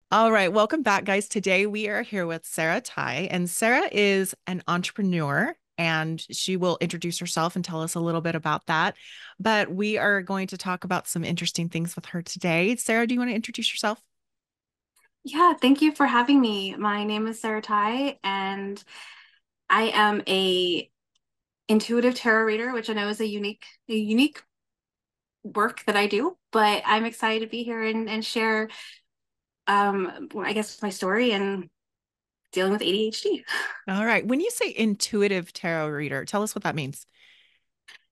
All right, welcome back, guys. Today we are here with Sarah Tye, and Sarah is an entrepreneur, and she will introduce herself and tell us a little bit about that. But we are going to talk about some interesting things with her today. Sarah, do you want to introduce yourself? Yeah, thank you for having me. My name is Sarah Tye, and I am a intuitive tarot reader, which I know is a unique work that I do. But I'm excited to be here and share, I guess, my story and dealing with ADHD. All right. When you say intuitive tarot reader, tell us what that means.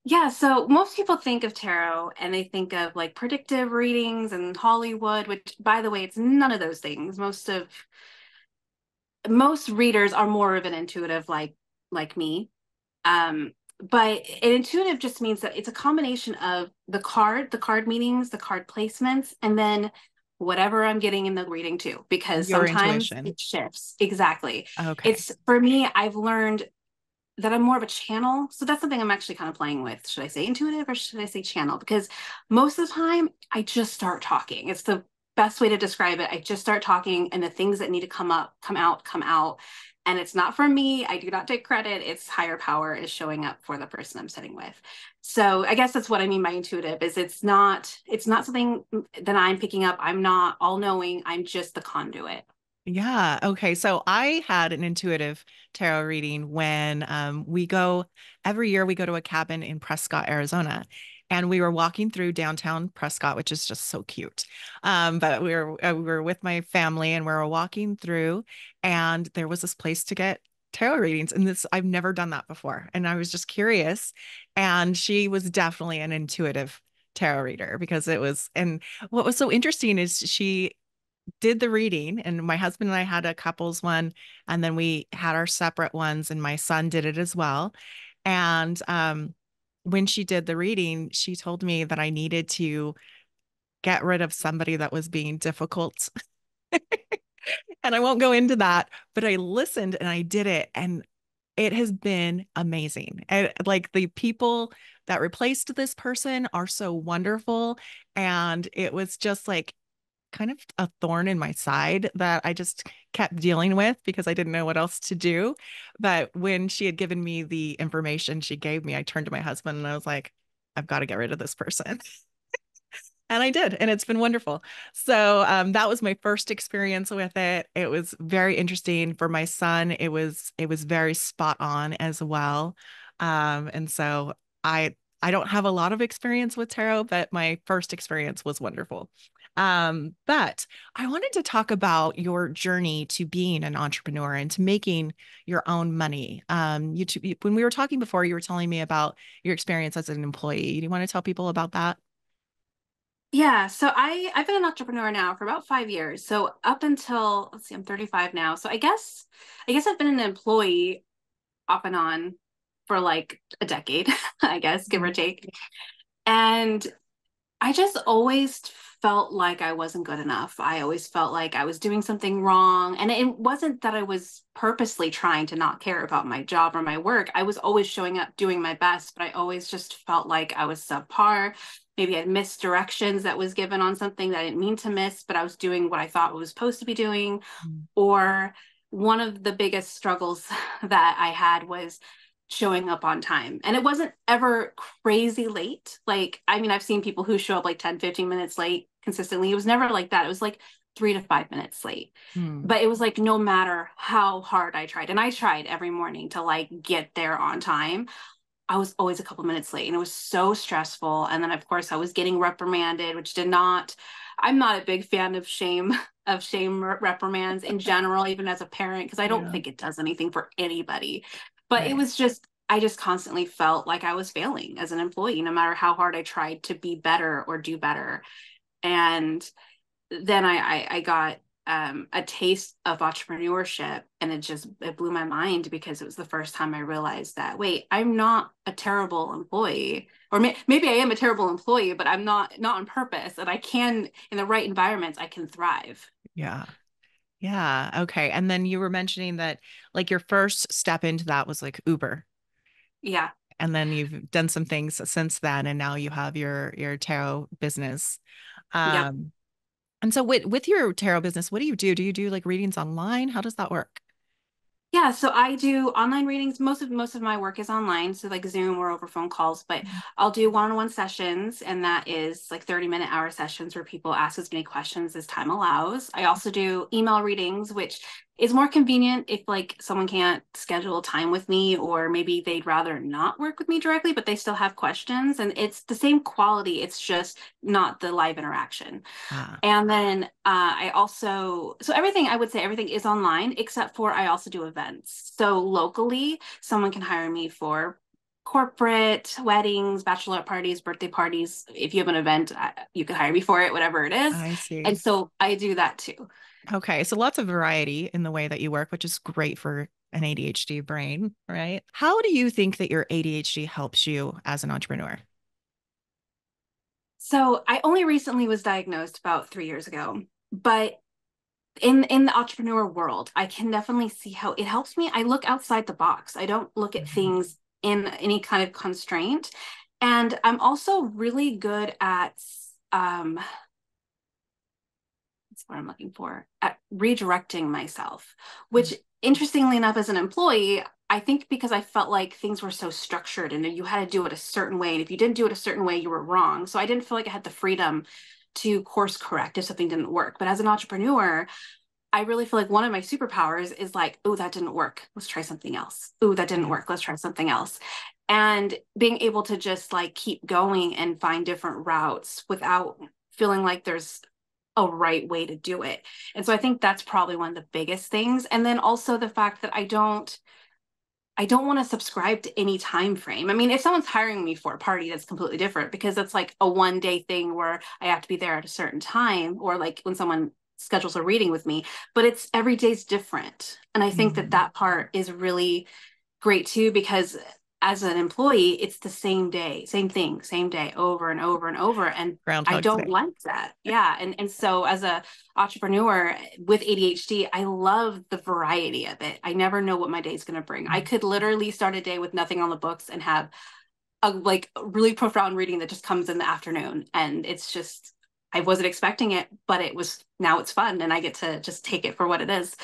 Yeah, so most people think of tarot and they think of like predictive readings and Hollywood, which, by the way, it's none of those things. Most readers are more of an intuitive, like me. Um, but an intuitive just means that it's a combination of the card meanings, the card placements, and then whatever I'm getting in the reading too, because Your sometimes intuition. it shifts. Exactly. Okay. It's for me, I've learned that I'm more of a channel. So that's something I'm actually kind of playing with. Should I say intuitive or should I say channel? Because most of the time I just start talking. It's the best way to describe it. I just start talking and the things that need to come up, come out, come out. And it's not from me. I do not take credit. It's higher power is showing up for the person I'm sitting with. So I guess that's what I mean by intuitive is it's not something that I'm picking up. I'm not all knowing. I'm just the conduit. Yeah. Okay. So I had an intuitive tarot reading when we go every year, we go to a cabin in Prescott, Arizona. And we were walking through downtown Prescott, which is just so cute. But we were with my family and we were walking through, and there was this place to get tarot readings. And this I've never done that before. And I was just curious. And she was definitely an intuitive tarot reader because it was, and what was so interesting is she did the reading, and my husband and I had a couples one, and then we had our separate ones, and my son did it as well. And when she did the reading, she told me that I needed to get rid of somebody that was being difficult. And I won't go into that, but I listened and I did it, and it has been amazing. And like the people that replaced this person are so wonderful. And it was just like kind of a thorn in my side that I just kept dealing with because I didn't know what else to do. But when she had given me the information she gave me, I turned to my husband and I was like, I've got to get rid of this person. And I did, and it's been wonderful. So that was my first experience with it. It was very interesting for my son. It was very spot on as well. And so I don't have a lot of experience with tarot, but my first experience was wonderful. But I wanted to talk about your journey to being an entrepreneur and to making your own money. When we were talking before, you were telling me about your experience as an employee. Do you want to tell people about that? Yeah, so I've been an entrepreneur now for about 5 years. So up until let's see, I'm 35 now. So I guess I've been an employee off and on for like a decade, I guess, give or take. And I just always felt like I wasn't good enough. I always felt like I was doing something wrong. And it wasn't that I was purposely trying to not care about my job or my work. I was always showing up, doing my best, but I always just felt like I was subpar. Maybe I had missed directions that was given on something that I didn't mean to miss, but I was doing what I thought I was supposed to be doing. Mm. Or one of the biggest struggles that I had was showing up on time. And it wasn't ever crazy late. Like, I mean, I've seen people who show up like 10, 15 minutes late consistently. It was never like that. It was like 3 to 5 minutes late. Hmm. But it was like no matter how hard I tried, and I tried every morning to like get there on time, I was always a couple minutes late and it was so stressful. And then of course I was getting reprimanded, which did not, I'm not a big fan of shame of shame reprimands in general, even as a parent, because I don't Yeah. think it does anything for anybody. But it Right. was just, I just constantly felt like I was failing as an employee, no matter how hard I tried to be better or do better. And then I got a taste of entrepreneurship, and it blew my mind because it was the first time I realized that wait, I'm not a terrible employee, or maybe I am a terrible employee, but I'm not on purpose, and I can in the right environments I can thrive. Yeah. Yeah. Okay. And then you were mentioning that like your first step into that was like Uber. Yeah, And then you've done some things since then, and now you have your tarot business. yep. Um, And so with your tarot business, what do you do? Do you do like readings online? How does that work? Yeah, so I do online readings. Most of my work is online, so like Zoom or over phone calls, but I'll do one-on-one sessions, and that is like 30-minute hour sessions where people ask as many questions as time allows. I also do email readings, which is more convenient if like someone can't schedule time with me, or maybe they'd rather not work with me directly, but they still have questions, and it's the same quality, it's just not the live interaction. Ah, And then I also, so everything, I would say everything is online, except for I also do events. So locally, someone can hire me for corporate weddings, bachelorette parties, birthday parties. If you have an event, you can hire me for it, whatever it is. I see. And so I do that too. Okay, so lots of variety in the way that you work, which is great for an ADHD brain, right? How do you think that your ADHD helps you as an entrepreneur? So I only recently was diagnosed about 3 years ago, but in the entrepreneur world, I can definitely see how it helps me. I look outside the box. I don't look at Mhm. things in any kind of constraint. And I'm also really good at that's what I'm looking for, at redirecting myself, which interestingly enough, as an employee, I think because I felt like things were so structured and you had to do it a certain way. And if you didn't do it a certain way, you were wrong. So I didn't feel like I had the freedom to course correct if something didn't work. But as an entrepreneur, I really feel like one of my superpowers is like, oh, that didn't work. Let's try something else. Oh, that didn't Yeah. work. Let's try something else. And being able to just like keep going and find different routes without feeling like there's a right way to do it. And so I think that's probably one of the biggest things. And then also the fact that I don't want to subscribe to any time frame. I mean, if someone's hiring me for a party, that's completely different because it's like a 1 day thing where I have to be there at a certain time, or like when someone schedules a reading with me, but it's every day's different. And I think that Mhm. that part is really great too, because as an employee, it's the same day, same thing, same day over and over and over. And I Groundhog's don't Day. like that. Yeah. And so as a entrepreneur with ADHD, I love the variety of it. I never know what my day's going to bring. I Mhm. could literally start a day with nothing on the books and have a like really profound reading that just comes in the afternoon. And it's just, I wasn't expecting it, but it was, now it's fun and I get to just take it for what it is.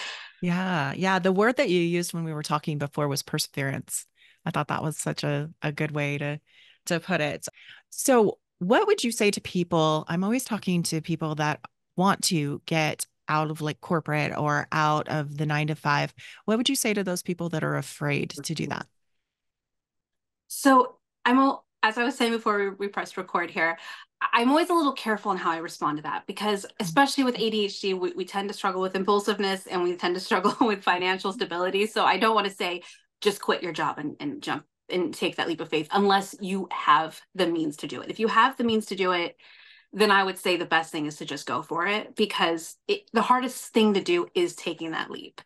Yeah, yeah. The word that you used when we were talking before was perseverance. I thought that was such a good way to put it. So, what would you say to people? I'm always talking to people that want to get out of like corporate or out of the 9 to 5. What would you say to those people that are afraid to do that? So as I was saying before we pressed record here, I'm always a little careful in how I respond to that because, especially with ADHD, we tend to struggle with impulsiveness and we tend to struggle with financial stability. So I don't want to say just quit your job and jump and take that leap of faith unless you have the means to do it. If you have the means to do it, then I would say the best thing is to just go for it because the hardest thing to do is taking that leap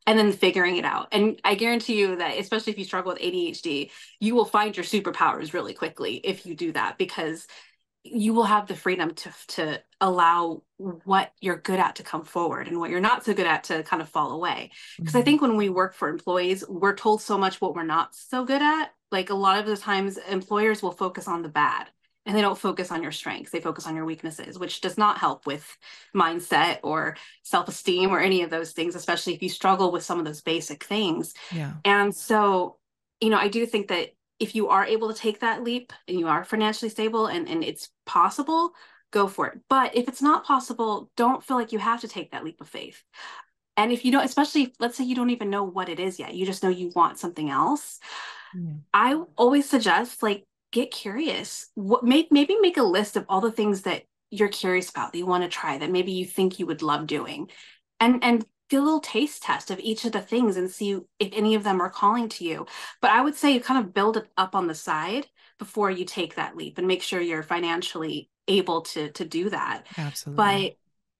and then figuring it out. And I guarantee you that, especially if you struggle with ADHD, you will find your superpowers really quickly if you do that because you will have the freedom to allow what you're good at to come forward and what you're not so good at to kind of fall away. Because I Mhm. think when we work for employees, we're told so much what we're not so good at. Like a lot of the times, employers will focus on the bad and they don't focus on your strengths. They focus on your weaknesses, which does not help with mindset or self-esteem or any of those things, especially if you struggle with some of those basic things. Yeah. And so, I do think that if you are able to take that leap and you are financially stable and it's possible, go for it. But if it's not possible, don't feel like you have to take that leap of faith. And if you don't, especially let's say you don't even know what it is yet, you just know you want something else. Yeah. I always suggest like get curious. Maybe make a list of all the things that you're curious about that you want to try that maybe you think you would love doing. And do a little taste test of each of the things and see if any of them are calling to you. But I would say you kind of build it up on the side before you take that leap and make sure you're financially able to do that. Absolutely. But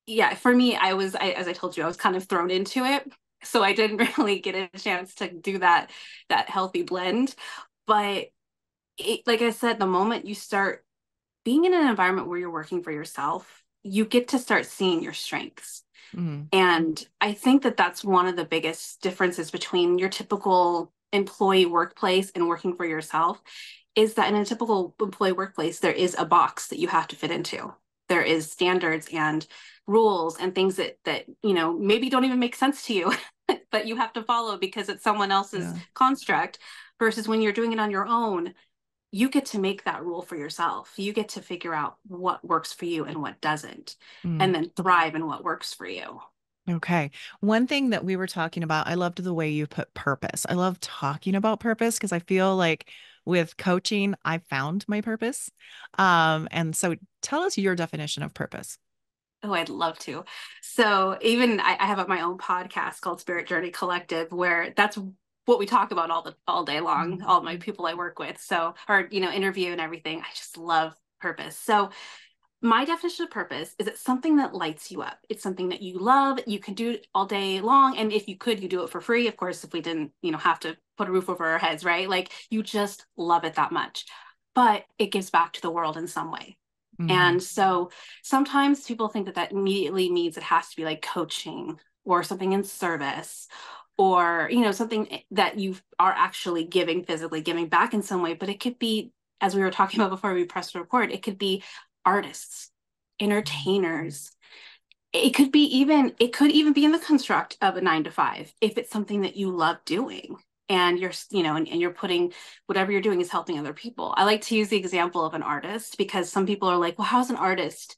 yeah, for me, as I told you, I was kind of thrown into it. So I didn't really get a chance to do that healthy blend. But like I said, the moment you start being in an environment where you're working for yourself, you get to start seeing your strengths. Mhm. And I think that that's one of the biggest differences between your typical employee workplace and working for yourself is that in a typical employee workplace, there is a box that you have to fit into. there is standards and rules and things that maybe don't even make sense to you, but you have to follow because it's someone else's Yeah. construct. Versus when you're doing it on your own, you get to make that rule for yourself. You get to figure out what works for you and what doesn't, Mm. and then thrive in what works for you. Okay. One thing that we were talking about, I loved the way you put purpose. I love talking about purpose because I feel like with coaching, I found my purpose. And so tell us your definition of purpose. Oh, I'd love to. So even I have my own podcast called Spirit Journey Collective, where that's what we talk about all day long, all my Mhm. people I work with. So, or, interview and everything. I just love purpose. So my definition of purpose is it's something that lights you up. It's something that you love. You can do it all day long. And if you could, you do it for free. Of course, if we didn't, have to put a roof over our heads, right? Like you just love it that much. But it gives back to the world in some way. Mhm. And so sometimes people think that immediately means it has to be like coaching or something in service or, something that you are actually giving, physically giving back in some way. But it could be, as we were talking about before we pressed record, it could be artists, entertainers. It could even be in the construct of a 9 to 5 if it's something that you love doing and and you're putting whatever you're doing is helping other people. I like to use the example of an artist because some people are like, well, how's an artist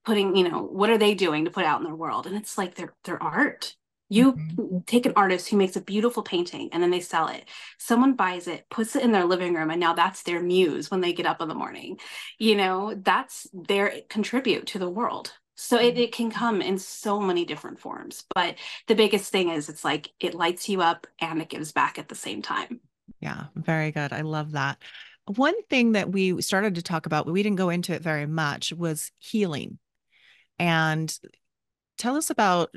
putting, what are they doing to put out in their world? And it's like their art. You Mhm. take an artist who makes a beautiful painting and then they sell it. Someone buys it, puts it in their living room, and now that's their muse when they get up in the morning. That's their contribute to the world. So it can come in so many different forms. But the biggest thing is it's like it lights you up and it gives back at the same time. Yeah, very good. I love that. One thing that we started to talk about, but we didn't go into it very much, was healing. And tell us about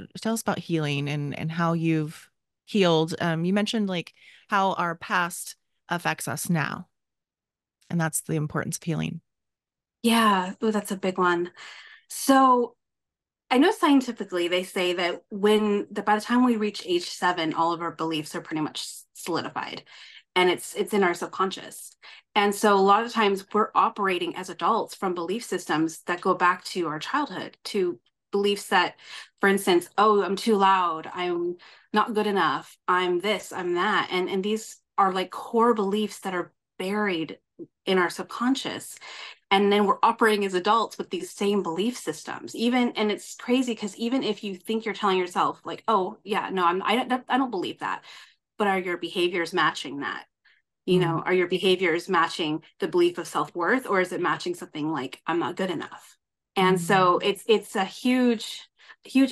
healing and how you've healed. You mentioned like how our past affects us now, and that's the importance of healing. Yeah, oh, that's a big one. So I know scientifically they say that by the time we reach age 7, all of our beliefs are pretty much solidified, and it's in our subconscious. And so a lot of times we're operating as adults from belief systems that go back to our childhood, to beliefs that, for instance, oh, I'm too loud, I'm not good enough, I'm this, I'm that, and these are like core beliefs that are buried in our subconscious, and then we're operating as adults with these same belief systems. And it's crazy because even if you think you're telling yourself like, oh yeah, no, I don't believe that, but are your behaviors matching that? Mm, Are your behaviors matching the belief of self-worth, or is it matching something like I'm not good enough? And mm, so it's a huge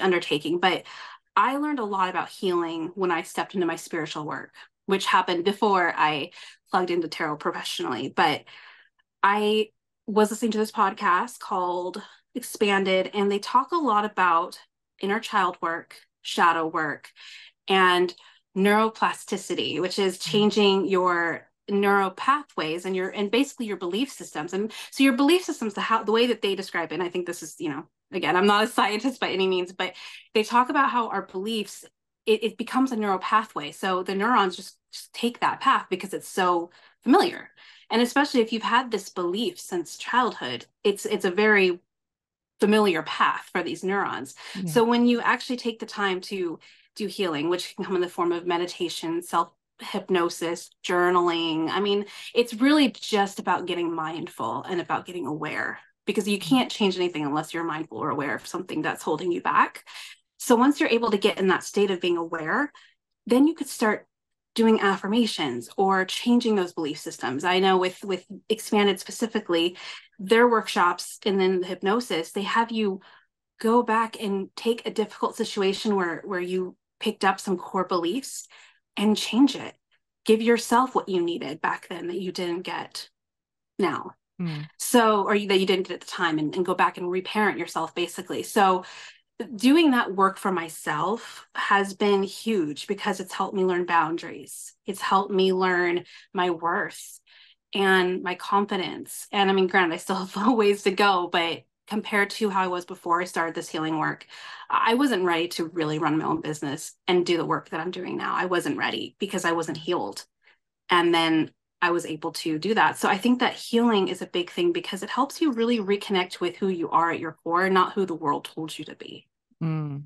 undertaking. But I learned a lot about healing when I stepped into my spiritual work, which happened before I plugged into tarot professionally. But I was listening to this podcast called Expanded, and they talk a lot about inner child work, shadow work, and neuroplasticity, which is mm, changing your neural pathways and basically your belief systems. And so your belief systems, the way that they describe it, and I think this is, again, I'm not a scientist by any means, but they talk about how our beliefs, it becomes a neural pathway. So the neurons just take that path because it's so familiar. And especially if you've had this belief since childhood, it's a very familiar path for these neurons. yeah. So when you actually take the time to do healing, which can come in the form of meditation, self hypnosis, journaling, I mean, it's really just about getting mindful and about getting aware, because you can't change anything unless you're mindful or aware of something that's holding you back. So once you're able to get in that state of being aware, then you could start doing affirmations or changing those belief systems. I know with Expanded specifically, their workshops and then the hypnosis, they have you go back and take a difficult situation where you picked up some core beliefs and change it. Give yourself what you needed back then that you didn't get now. Mm, So, or that you didn't get at the time, and go back and reparent yourself basically. So doing that work for myself has been huge because it's helped me learn boundaries. It's helped me learn my worth and my confidence. And I mean, granted, I still have a ways to go, but compared to how I was before I started this healing work, I wasn't ready to really run my own business and do the work that I'm doing now. I wasn't ready because I wasn't healed. And then I was able to do that. So I think that healing is a big thing because it helps you really reconnect with who you are at your core, not who the world told you to be. Mm,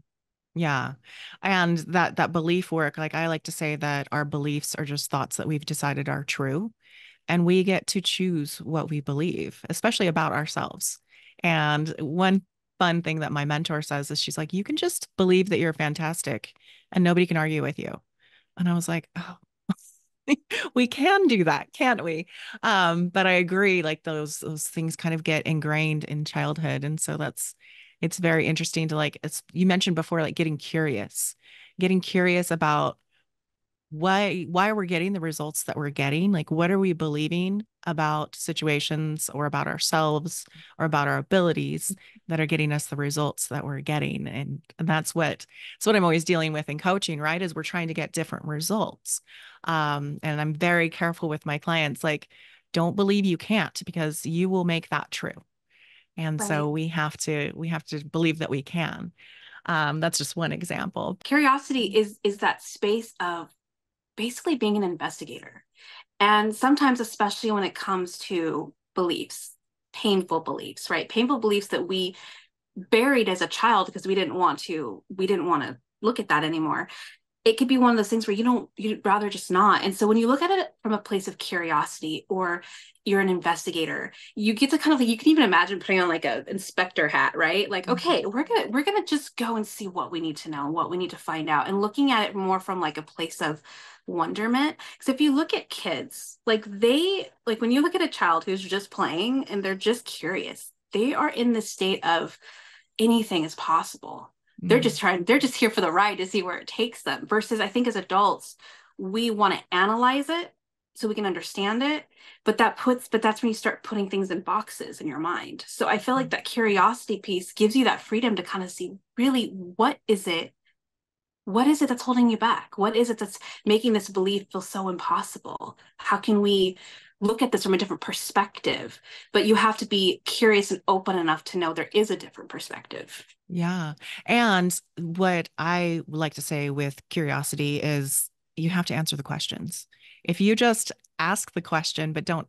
yeah. And that belief work, like I like to say that our beliefs are just thoughts that we've decided are true. And we get to choose what we believe, especially about ourselves. And one fun thing that my mentor says is she's like, you can just believe that you're fantastic and nobody can argue with you. And I was like, oh, we can do that, can't we? But I agree, like those things kind of get ingrained in childhood. And so it's very interesting to like it's you mentioned before, like getting curious about why we're getting the results that we're getting. Like, what are we believing about situations or about ourselves or about our abilities that are getting us the results that we're getting? And that's what I'm always dealing with in coaching, right? Is we're trying to get different results. And I'm very careful with my clients, like, don't believe you can't because you will make that true. And so Right. we have to believe that we can. That's just one example. Curiosity is that space of basically being an investigator. And sometimes, especially when it comes to beliefs, painful beliefs, right? Painful beliefs that we buried as a child because we didn't want to look at that anymore. It could be one of those things where you'd rather just not. And so when you look at it from a place of curiosity or you're an investigator, you get to kind of like, you can even imagine putting on like a inspector hat, right? Like, Mhm. okay, we're gonna just go and see what we need to know, what we need to find out, and looking at it more from like a place of wonderment. Because if you look at kids, like when you look at a child who's just playing and they're just curious, they are in the state of anything is possible. Mm. They're just here for the ride to see where it takes them. Versus, I think as adults, we want to analyze it so we can understand it. But that's when you start putting things in boxes in your mind. So I feel like that curiosity piece gives you that freedom to kind of see really what is it that's holding you back? What is it that's making this belief feel so impossible? How can we look at this from a different perspective? But you have to be curious and open enough to know there is a different perspective. Yeah. And what I would like to say with curiosity is you have to answer the questions. If you just ask the question, but don't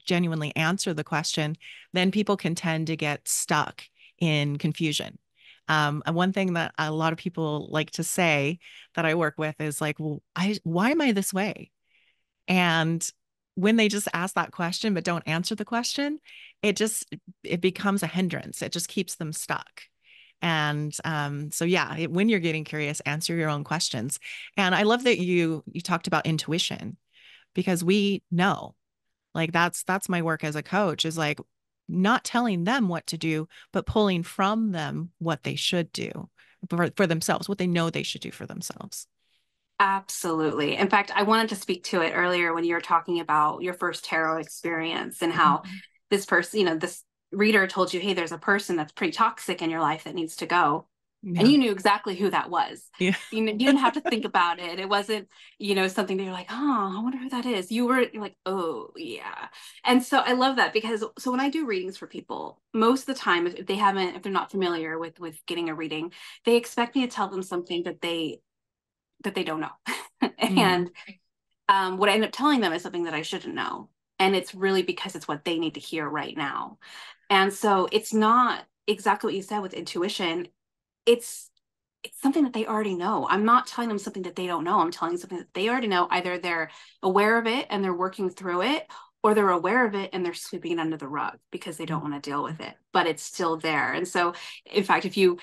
genuinely answer the question, then people can tend to get stuck in confusion. And one thing that a lot of people like to say that I work with is like, well, why am I this way? And when they just ask that question but don't answer the question, it becomes a hindrance. It just keeps them stuck. And so yeah, when you're getting curious, answer your own questions. And I love that you talked about intuition because we know, like that's my work as a coach is like not telling them what to do, but pulling from them what they should do for themselves, what they know they should do for themselves. Absolutely. In fact, I wanted to speak to it earlier when you were talking about your first tarot experience and how Mhm. this person, this reader told you, hey, there's a person that's pretty toxic in your life that needs to go. And Yeah. you knew exactly who that was. Yeah. You didn't have to think about it. It wasn't, something that you're like, oh, I wonder who that is. You're like, oh, yeah. And so I love that because so when I do readings for people, most of the time, if they're not familiar with getting a reading, they expect me to tell them something that they don't know. Mm. And what I end up telling them is something that I shouldn't know. And it's really because it's what they need to hear right now. And so it's not exactly what you said with intuition. It's it's something that they already know. I'm not telling them something that they don't know. I'm telling them something that they already know. Either they're aware of it and they're working through it, or they're aware of it and they're sweeping it under the rug because they don't want to deal with it, but it's still there. And so, in fact, if you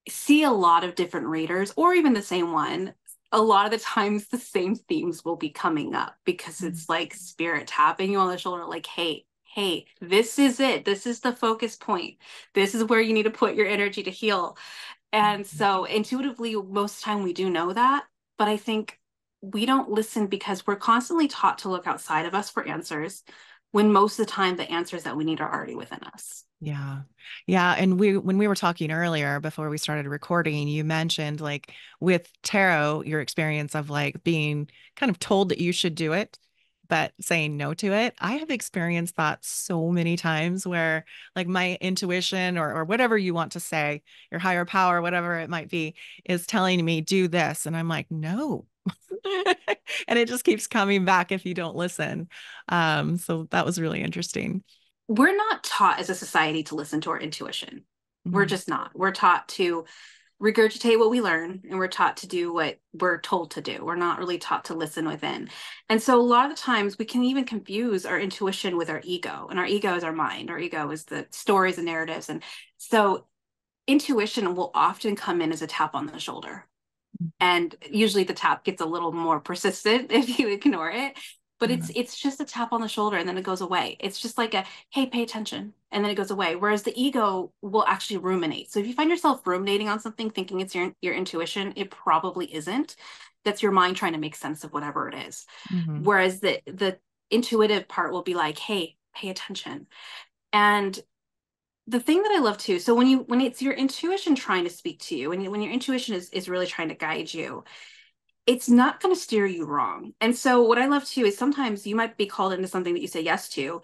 see a lot of different readers or even the same one, a lot of the times the same themes will be coming up because Mm. it's like spirit tapping you on the shoulder, like, hey, this is it. This is the focus point. This is where you need to put your energy to heal. And Mhm. so intuitively, most of the time we do know that, but I think we don't listen because we're constantly taught to look outside of us for answers when most of the time the answers that we need are already within us. Yeah. Yeah. And when we were talking earlier before we started recording, you mentioned like with tarot, your experience of like being kind of told that you should do it, but saying no to it. I have experienced that so many times where like my intuition or whatever you want to say, your higher power, whatever it might be, is telling me do this. And I'm like, no. And it just keeps coming back if you don't listen. So that was really interesting. We're not taught as a society to listen to our intuition. We're Mhm. just not. We're taught to regurgitate what we learn, and we're taught to do what we're told to do. We're not really taught to listen within. And so a lot of the times we can even confuse our intuition with our ego, and our ego is our mind. Our ego is the stories and narratives. And so intuition will often come in as a tap on the shoulder. And usually the tap gets a little more persistent if you ignore it, but Yeah. it's just a tap on the shoulder and then it goes away. It's just like a, hey, pay attention, and then it goes away. Whereas the ego will actually ruminate. So if you find yourself ruminating on something thinking it's your intuition, it probably isn't. That's your mind trying to make sense of whatever it is. Mhm. Whereas the intuitive part will be like, hey, pay attention. And the thing that I love too, so when it's your intuition trying to speak to you, when your intuition is really trying to guide you, it's not going to steer you wrong. And so what I love too is sometimes you might be called into something that you say yes to,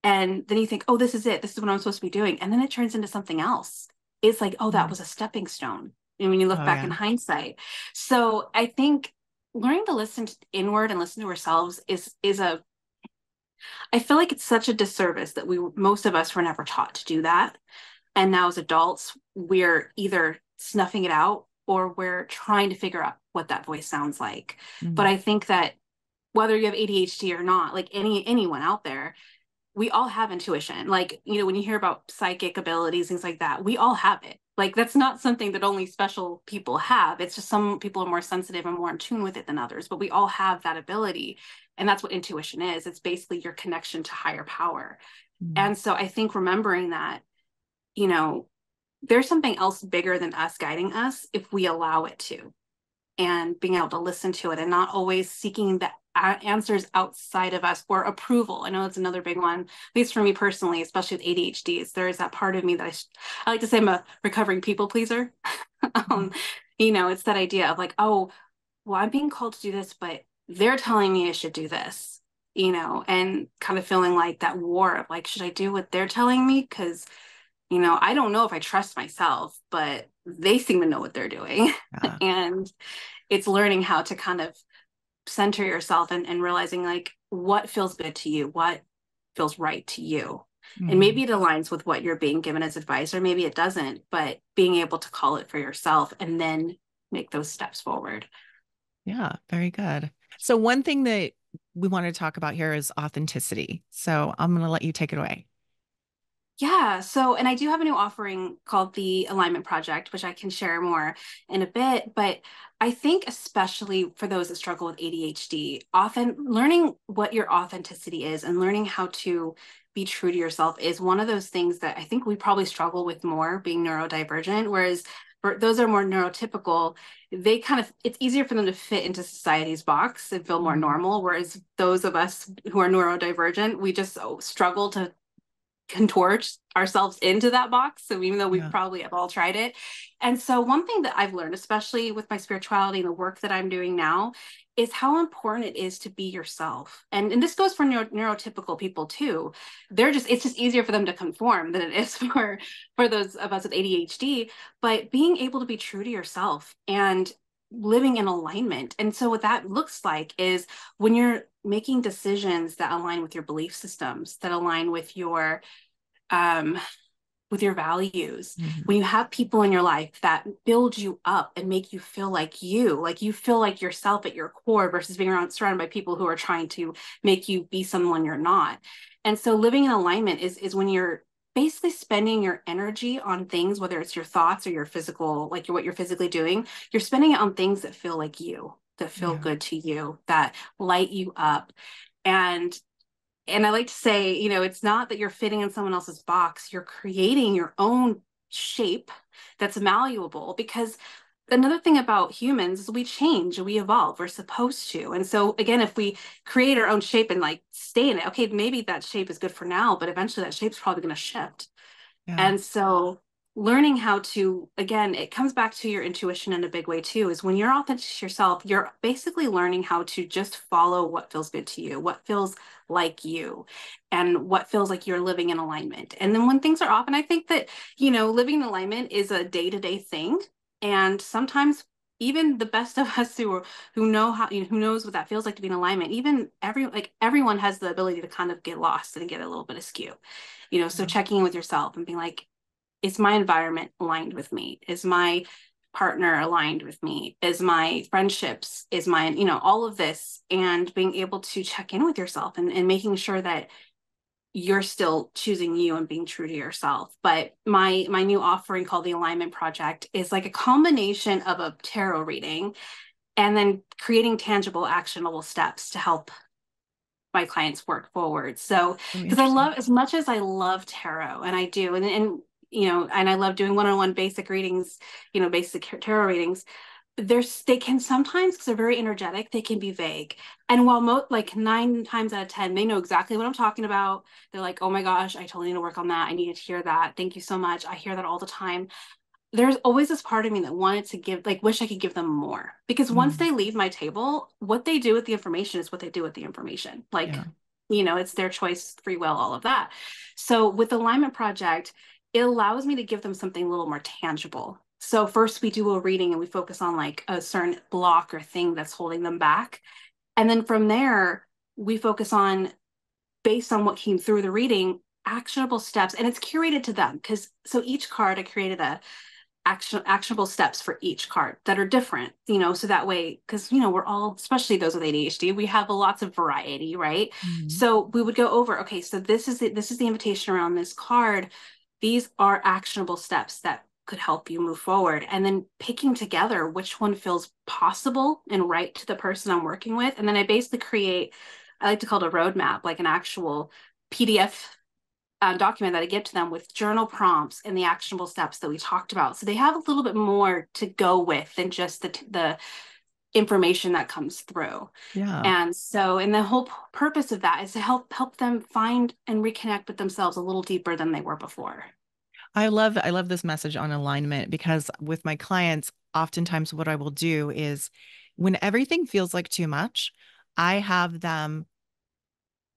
and then you think, oh, this is it. This is what I'm supposed to be doing. And then it turns into something else. It's like, oh, that Mhm. was a stepping stone. And when you look Oh back in yeah. hindsight. So I think learning to listen inward and listen to ourselves is a, I feel like it's such a disservice that most of us were never taught to do that. And now as adults, we're either snuffing it out or we're trying to figure out what that voice sounds like. But Mhm. I think that whether you have ADHD or not, like anyone out there, we all have intuition. Like, when you hear about psychic abilities, things like that, we all have it. Like, that's not something that only special people have. It's just some people are more sensitive and more in tune with it than others, but we all have that ability. And that's what intuition is. It's basically your connection to higher power. Mhm. And so I think remembering that, you know, there's something else bigger than us guiding us if we allow it to, and being able to listen to it and not always seeking the answers outside of us or approval. I know it's another big one, at least for me personally, especially with ADHD. Is there is that part of me that I like to say I'm a recovering people pleaser. Mhm. um, it's that idea of like, oh, well, I'm being called to do this, but they're telling me I should do this, and kind of feeling like that war of like, should I do what they're telling me? Because I don't know if I trust myself, but they seem to know what they're doing. Yeah. And it's learning how to kind of center yourself and realizing like what feels good to you, what feels right to you. And maybe Mhm. it aligns with what you're being given as advice, or maybe it doesn't, but being able to call it for yourself and then make those steps forward. Yeah, very good. So one thing that we want to talk about here is authenticity. So I'm going to let you take it away. Yeah. So, and I do have a new offering called the Alignment Project, which I can share more in a bit. But I think, especially for those that struggle with ADHD, often learning what your authenticity is and learning how to be true to yourself is one of those things that I think we probably struggle with more being neurodivergent. Whereas for those that are more neurotypical, it's easier for them to fit into society's box and feel more Mhm. normal. Whereas those of us who are neurodivergent, we just struggle to contort ourselves into that box. So even though we Yeah. probably have all tried it. And so one thing that I've learned, especially with my spirituality and the work that I'm doing now, is how important it is to be yourself. And this goes for neurotypical people too. It's just easier for them to conform than it is for those of us with ADHD, but being able to be true to yourself and living in alignment. And so what that looks like is when you're making decisions that align with your belief systems, that align um, with your values, Mhm. when you have people in your life that build you up and make you like you feel like yourself at your core versus being surrounded by people who are trying to make you be someone you're not. And so living in alignment is when you're basically spending your energy on things, whether it's your thoughts or your physical, like what you're physically doing, you're spending it on things that feel like you, that feel Yeah. good to you, that light you up. And I like to say, it's not that you're fitting in someone else's box, you're creating your own shape that's malleable. Because another thing about humans is we change, we evolve, we're supposed to. And so, again, if we create our own shape and like stay in it, okay, maybe that shape is good for now, but eventually that shape's probably going to shift. Yeah. And so learning how to, again, it comes back to your intuition in a big way too, is when you're authentic to yourself, you're basically learning how to just follow what feels good to you, what feels like you, and what feels like you're living in alignment. And then when things are off, and I think that, living in alignment is a day-to-day thing. And sometimes even the best of us who know how, who knows what that feels like to be in alignment, even everyone has the ability to kind of get lost and get a little bit askew, so Yeah. checking in with yourself and being like, is my environment aligned with me? Is my partner aligned with me? Is my friendships, is my, all of this, and being able to check in with yourself and making sure that you're still choosing you and being true to yourself. But my new offering called the Alignment Project is like a combination of a tarot reading and then creating tangible, actionable steps to help my clients work forward. So, Oh, because I interesting. love, as much as I love tarot, and I do, and I love doing one-on-one basic readings, basic tarot readings. They can sometimes, because they're very energetic, they can be vague. And while like 9 times out of 10, they know exactly what I'm talking about. They're like, oh my gosh, I totally need to work on that. I needed to hear that. Thank you so much. I hear that all the time. There's always this part of me that wanted to give, like, wish I could give them more. Because once Mm, they leave my table, what they do with the information is what they do with the information. Like, yeah. it's their choice, free will, all of that. So with the Alignment Project, it allows me to give them something a little more tangible. So first we do a reading and we focus on like a certain block or thing that's holding them back. And then from there, we focus on, based on what came through the reading, actionable steps. And it's curated to them. Because so each card, I created a actionable steps for each card that are different, so that way, because we're all, especially those with ADHD, we have lots of variety, right? Mhm. So we would go over, okay, so this is the invitation around this card. These are actionable steps that could help you move forward, and then picking together which one feels possible and right to the person I'm working with. And then I basically create, I like to call it a roadmap, like an actual PDF document that I give to them with journal prompts and the actionable steps that we talked about. So they have a little bit more to go with than just the information that comes through. Yeah. And so, and the whole purpose of that is to help them find and reconnect with themselves a little deeper than they were before. I love this message on alignment because with my clients, oftentimes what I will do is when everything feels like too much, I have them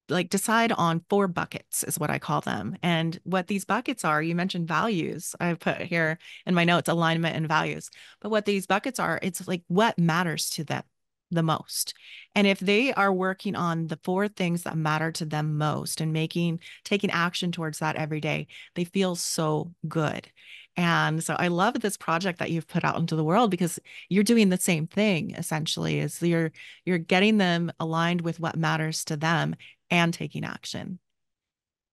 like decide on four buckets is what I call them. And what these buckets are, you mentioned values. I put here in my notes alignment and values. But what these buckets are, it's like what matters to them the most. And if they are working on the four things that matter to them most and taking action towards that every day, they feel so good. And so I love this project that you've put out into the world because you're doing the same thing essentially is you're getting them aligned with what matters to them and taking action.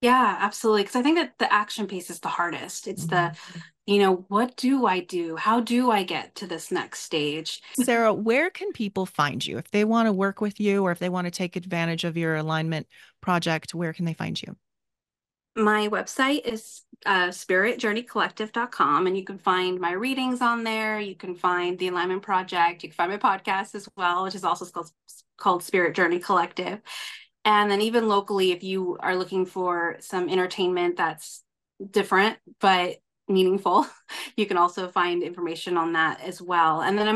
Yeah, absolutely. Because I think that the action piece is the hardest. It's Mhm. what do I do? How do I get to this next stage? Sarah, where can people find you if they want to work with you or if they want to take advantage of your alignment project? Where can they find you? My website is spiritjourneycollective.com, and you can find my readings on there. You can find the Alignment Project. You can find my podcast as well, which is also called Spirit Journey Collective. And then even locally, if you are looking for some entertainment that's different but meaningful, you can also find information on that as well. And then I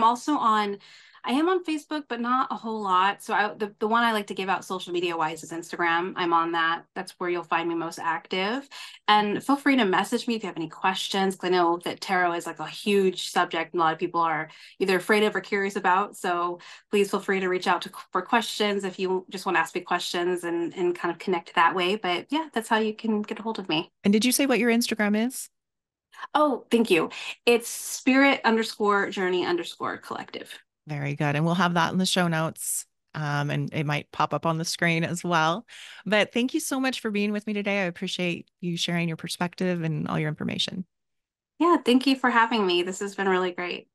am on Facebook, but not a whole lot. So the one I like to give out social media wise is Instagram. I'm on that. That's where you'll find me most active. And feel free to message me if you have any questions, because I know that tarot is like a huge subject and a lot of people are either afraid of or curious about. So please feel free to reach out for questions if you just want to ask me questions and kind of connect that way. But yeah, that's how you can get a hold of me. And did you say what your Instagram is? Oh, thank you. It's spirit_journey_collective. Very good. And we'll have that in the show notes. And it might pop up on the screen as well. But thank you so much for being with me today. I appreciate you sharing your perspective and all your information. Yeah, thank you for having me. This has been really great.